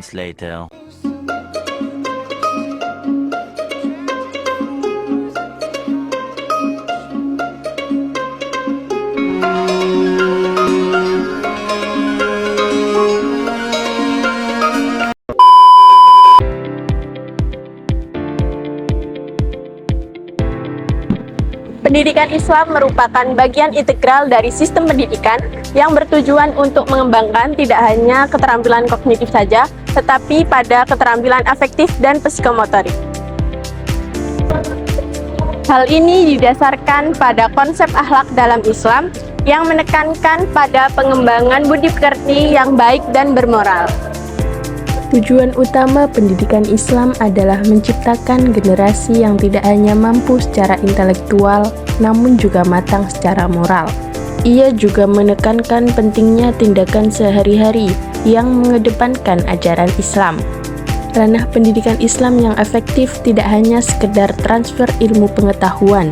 moments later. Pendidikan Islam merupakan bagian integral dari sistem pendidikan yang bertujuan untuk mengembangkan tidak hanya keterampilan kognitif saja, tetapi pada keterampilan afektif dan psikomotorik. Hal ini didasarkan pada konsep akhlak dalam Islam yang menekankan pada pengembangan budi pekerti yang baik dan bermoral. Tujuan utama pendidikan Islam adalah menciptakan generasi yang tidak hanya mampu secara intelektual, namun juga matang secara moral. Ia juga menekankan pentingnya tindakan sehari-hari yang mengedepankan ajaran Islam. Ranah pendidikan Islam yang efektif tidak hanya sekedar transfer ilmu pengetahuan,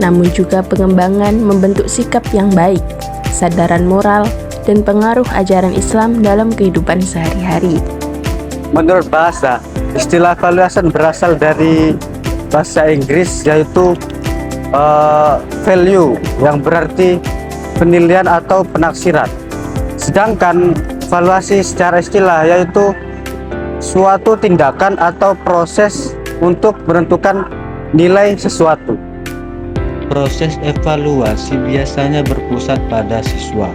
namun juga pengembangan membentuk sikap yang baik, kesadaran moral, dan pengaruh ajaran Islam dalam kehidupan sehari-hari. Menurut bahasa, istilah evaluation berasal dari bahasa Inggris yaitu value yang berarti penilaian atau penaksiran. Sedangkan evaluasi secara istilah yaitu suatu tindakan atau proses untuk menentukan nilai sesuatu. Proses evaluasi biasanya berpusat pada siswa.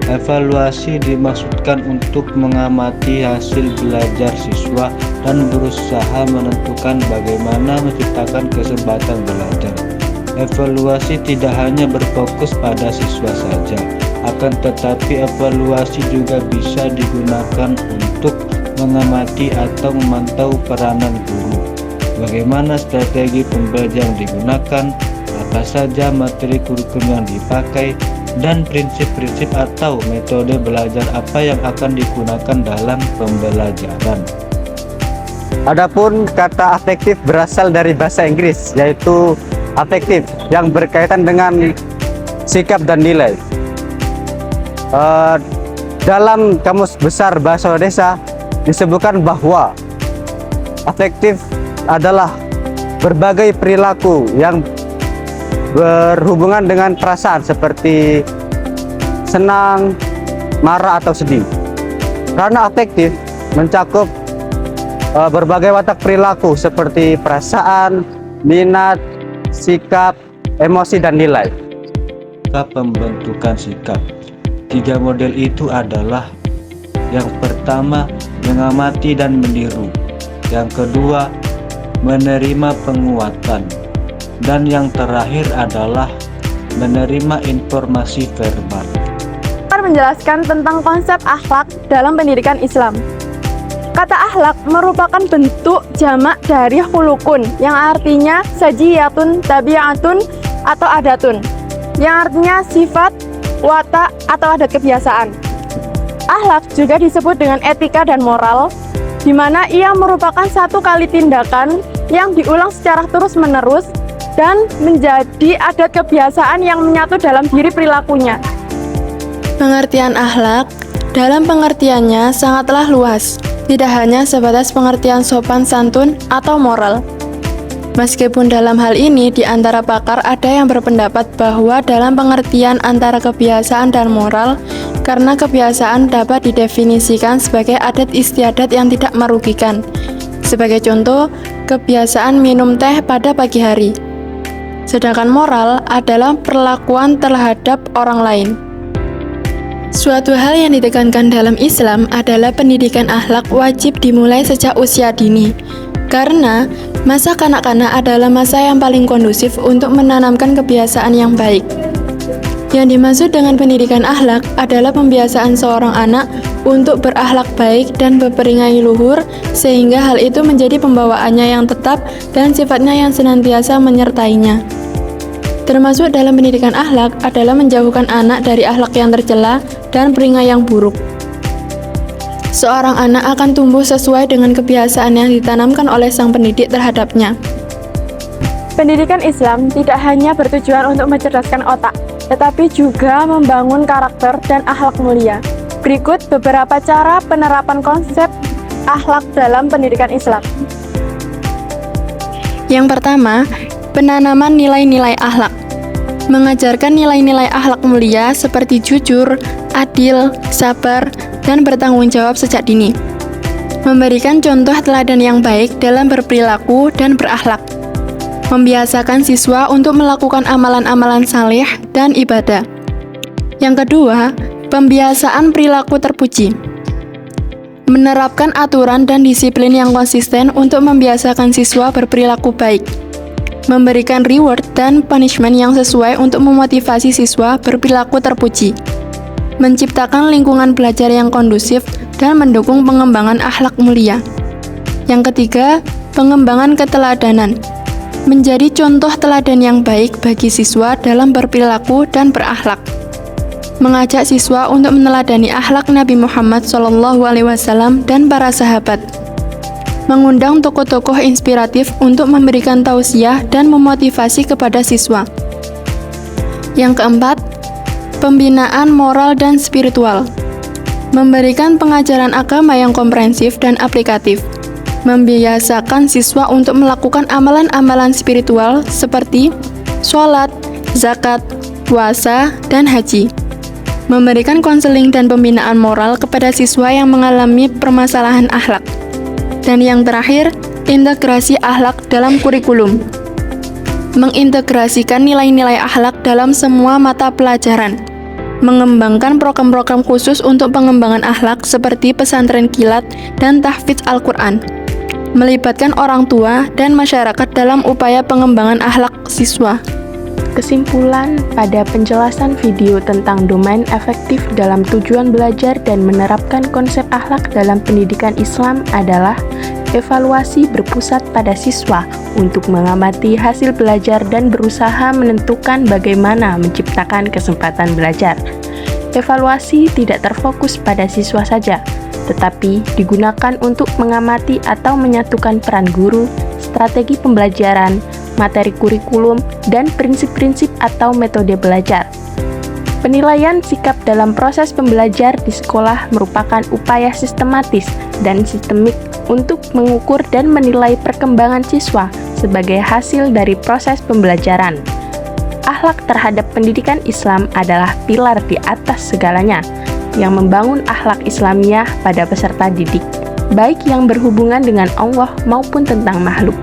Evaluasi dimaksudkan untuk mengamati hasil belajar siswa dan berusaha menentukan bagaimana menciptakan kesempatan belajar. Evaluasi tidak hanya berfokus pada siswa saja, akan tetapi evaluasi juga bisa digunakan untuk mengamati atau memantau peranan guru. Bagaimana strategi pembelajaran digunakan, apa saja materi kurikulum yang dipakai, dan prinsip-prinsip atau metode belajar apa yang akan digunakan dalam pembelajaran. Adapun kata afektif berasal dari bahasa Inggris yaitu afektif yang berkaitan dengan sikap dan nilai. Dalam Kamus Besar Bahasa Indonesia disebutkan bahwa afektif adalah berbagai perilaku yang berhubungan dengan perasaan seperti senang, marah, atau sedih. Ranah afektif mencakup berbagai watak perilaku seperti perasaan, minat, sikap, emosi, dan nilai. Pembentukan sikap. 3 model itu adalah: yang pertama, mengamati dan meniru; yang kedua, menerima penguatan; dan yang terakhir adalah menerima informasi verbal. Menjelaskan tentang konsep akhlak dalam pendidikan Islam. Kata akhlak merupakan bentuk jamak dari khulukun yang artinya sajiyatun, tabiatun, atau adatun, yang artinya sifat, watak, atau adat kebiasaan. Akhlak juga disebut dengan etika dan moral, di mana ia merupakan satu kali tindakan yang diulang secara terus-menerus dan menjadi adat kebiasaan yang menyatu dalam diri perilakunya. Pengertian akhlak dalam pengertiannya sangatlah luas, tidak hanya sebatas pengertian sopan santun atau moral. Meskipun dalam hal ini di antara pakar ada yang berpendapat bahwa dalam pengertian antara kebiasaan dan moral, karena kebiasaan dapat didefinisikan sebagai adat istiadat yang tidak merugikan. Sebagai contoh, kebiasaan minum teh pada pagi hari. Sedangkan moral adalah perlakuan terhadap orang lain. Suatu hal yang ditekankan dalam Islam adalah pendidikan akhlak wajib dimulai sejak usia dini. Karena masa kanak-kanak adalah masa yang paling kondusif untuk menanamkan kebiasaan yang baik. Yang dimaksud dengan pendidikan akhlak adalah pembiasaan seorang anak untuk berakhlak baik dan berperingati luhur, sehingga hal itu menjadi pembawaannya yang tetap dan sifatnya yang senantiasa menyertainya. Termasuk dalam pendidikan akhlak adalah menjauhkan anak dari akhlak yang tercela dan peringatan yang buruk. Seorang anak akan tumbuh sesuai dengan kebiasaan yang ditanamkan oleh sang pendidik terhadapnya. Pendidikan Islam tidak hanya bertujuan untuk mencerdaskan otak, tetapi juga membangun karakter dan akhlak mulia. Berikut beberapa cara penerapan konsep akhlak dalam pendidikan Islam? Yang pertama, penanaman nilai-nilai akhlak. Mengajarkan nilai-nilai akhlak mulia seperti jujur, adil, sabar, dan bertanggung jawab sejak dini. Memberikan contoh teladan yang baik dalam berperilaku dan berakhlak. Membiasakan siswa untuk melakukan amalan-amalan saleh dan ibadah. Yang kedua, pembiasaan perilaku terpuji. Menerapkan aturan dan disiplin yang konsisten untuk membiasakan siswa berperilaku baik. Memberikan reward dan punishment yang sesuai untuk memotivasi siswa berperilaku terpuji. Menciptakan lingkungan belajar yang kondusif dan mendukung pengembangan akhlak mulia. Yang ketiga, pengembangan keteladanan. Menjadi contoh teladan yang baik bagi siswa dalam berperilaku dan berakhlak. Mengajak siswa untuk meneladani akhlak Nabi Muhammad SAW dan para sahabat. Mengundang tokoh-tokoh inspiratif untuk memberikan tausiah dan memotivasi kepada siswa. Yang keempat, pembinaan moral dan spiritual. Memberikan pengajaran agama yang komprehensif dan aplikatif. Membiasakan siswa untuk melakukan amalan-amalan spiritual seperti sholat, zakat, puasa, dan haji. Memberikan konseling dan pembinaan moral kepada siswa yang mengalami permasalahan akhlak. Dan yang terakhir, integrasi akhlak dalam kurikulum. Mengintegrasikan nilai-nilai akhlak dalam semua mata pelajaran. Mengembangkan program-program khusus untuk pengembangan akhlak seperti pesantren kilat dan tahfidz Al-Quran. Melibatkan orang tua dan masyarakat dalam upaya pengembangan akhlak siswa. Kesimpulan pada penjelasan video tentang domain efektif dalam tujuan belajar dan menerapkan konsep akhlak dalam pendidikan Islam adalah evaluasi berpusat pada siswa untuk mengamati hasil belajar dan berusaha menentukan bagaimana menciptakan kesempatan belajar. Evaluasi tidak terfokus pada siswa saja, tetapi digunakan untuk mengamati atau menyatukan peran guru, strategi pembelajaran, materi kurikulum, dan prinsip-prinsip atau metode belajar. Penilaian sikap dalam proses pembelajar di sekolah merupakan upaya sistematis dan sistemik untuk mengukur dan menilai perkembangan siswa sebagai hasil dari proses pembelajaran. Akhlak terhadap pendidikan Islam adalah pilar di atas segalanya, yang membangun akhlak Islamiyah pada peserta didik, baik yang berhubungan dengan Allah maupun tentang makhluk.